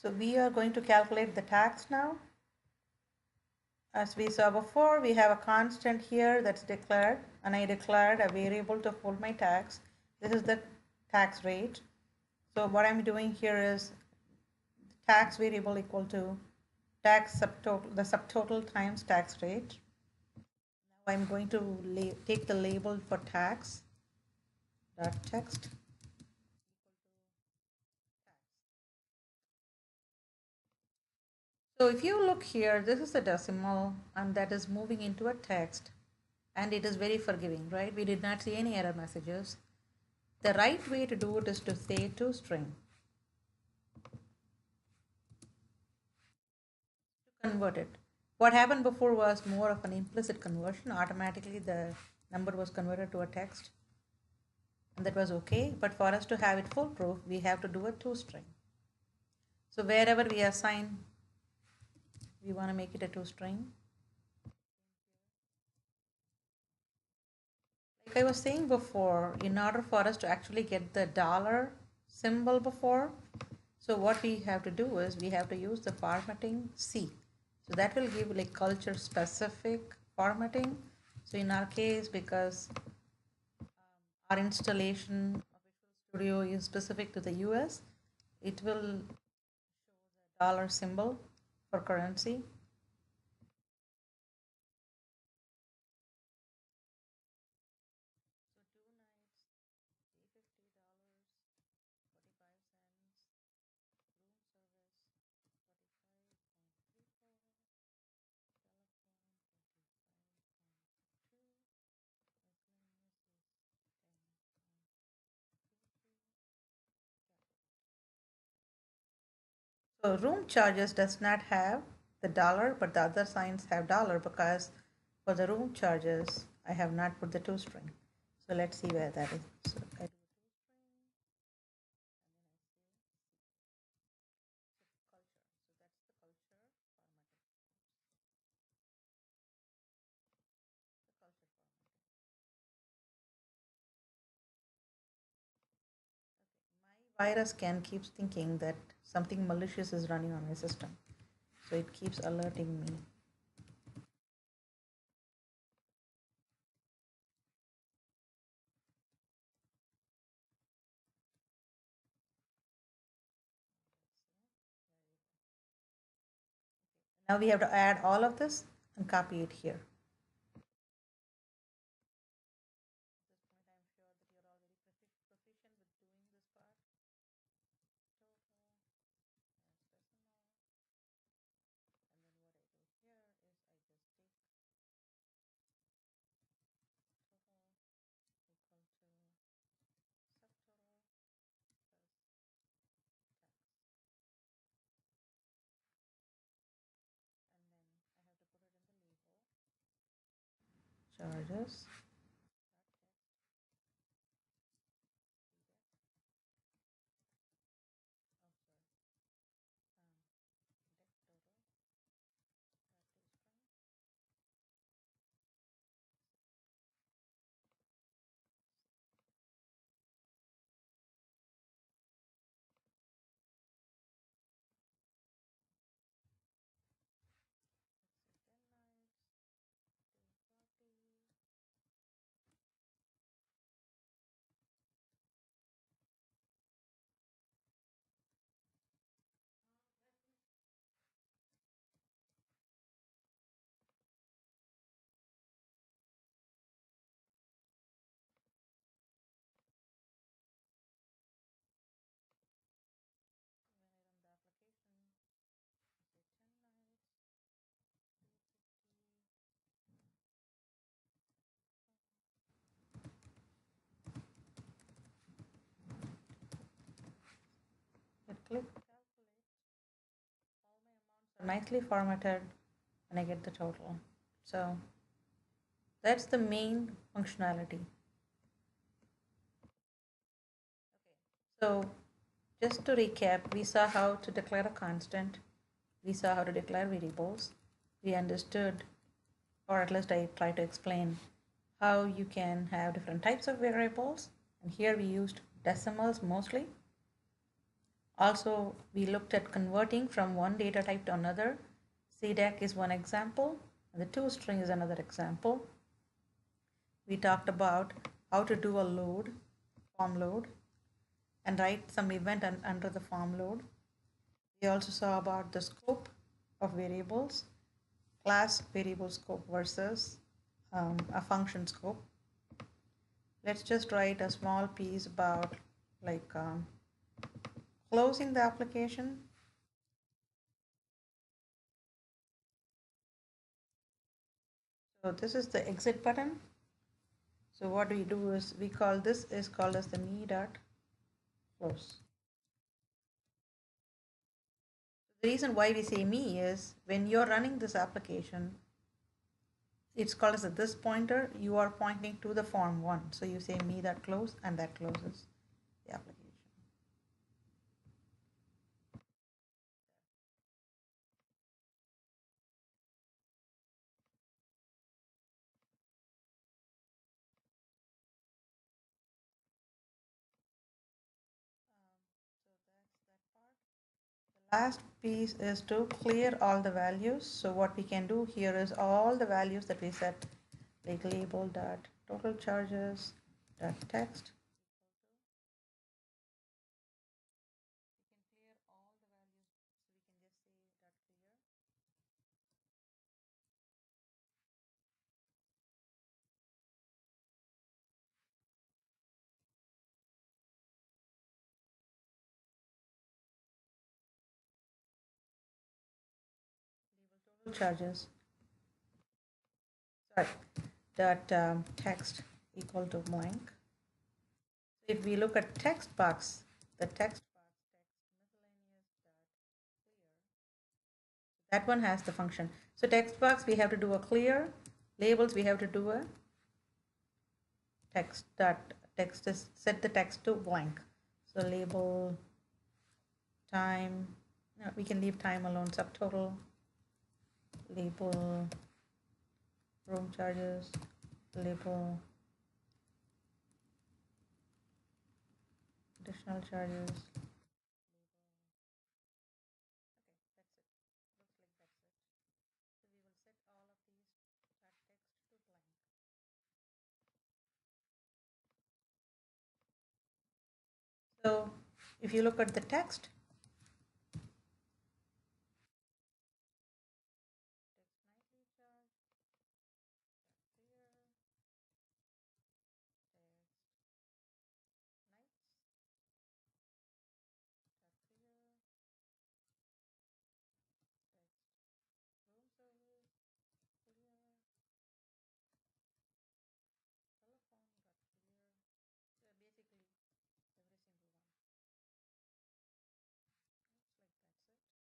So we are going to calculate the tax now. As we saw before, we have a constant here that's declared, and I declared a variable to hold my tax. This is the tax rate. So what I'm doing here is tax variable equal to tax subtotal, the subtotal times tax rate. Now I'm going to take the label for tax dot text. So if you look here, this is a decimal and that is moving into a text, and it is very forgiving, right? We did not see any error messages. The right way to do it is to say to string. To convert it. What happened before was more of an implicit conversion. Automatically the number was converted to a text, and that was okay. But for us to have it foolproof, we have to do a toString. So wherever we assign, we want to make it a toString. Like I was saying before, in order for us to actually get the dollar symbol before, so what we have to do is we have to use the formatting C. So that will give like culture specific formatting. So in our case, because our installation of Visual Studio is specific to the US, it will show the dollar symbol for currency. So room charges does not have the dollar, but the other signs have dollar because for the room charges, I have not put the toString. So let's see where that is. So I do virus scan keeps thinking that something malicious is running on my system. So it keeps alerting me. Now we have to add all of this and copy it here. Charges. Hit click. Nicely formatted, and I get the total. So that's the main functionality. So just to recap, we saw how to declare a constant. We saw how to declare variables. We understood, or at least I tried to explain, how you can have different types of variables. And here we used decimals mostly. Also, we looked at converting from one data type to another. CDEC is one example, and the toString is another example. We talked about how to do a load, form load, and write some event under the form load. We also saw about the scope of variables, class variable scope versus a function scope. Let's just write a small piece about like closing the application. So this is the exit button. So what we do is we call this is called as the me dot close. The reason why we say me is when you're running this application, it's called as a this pointer, you are pointing to the form one. So you say me dot close and that closes the application. So that's that part. The last piece is to clear all the values. So what we can do here is all the values that we set, like label dot total charges dot text. We can clear all the values. So we can just say dot clear. Label total charges. Sorry, dot text equal to blank. If we look at text box, the text box text miscellaneous dot clear. That one has the function. So text box we have to do a clear. Labels we have to do a text dot text is set the text to blank. So label time. No, we can leave time alone. Subtotal. Label room charges. Label additional charges. Okay, that's it. Looks like that's it. So we will set all of these start text to blank. So if you look at the text,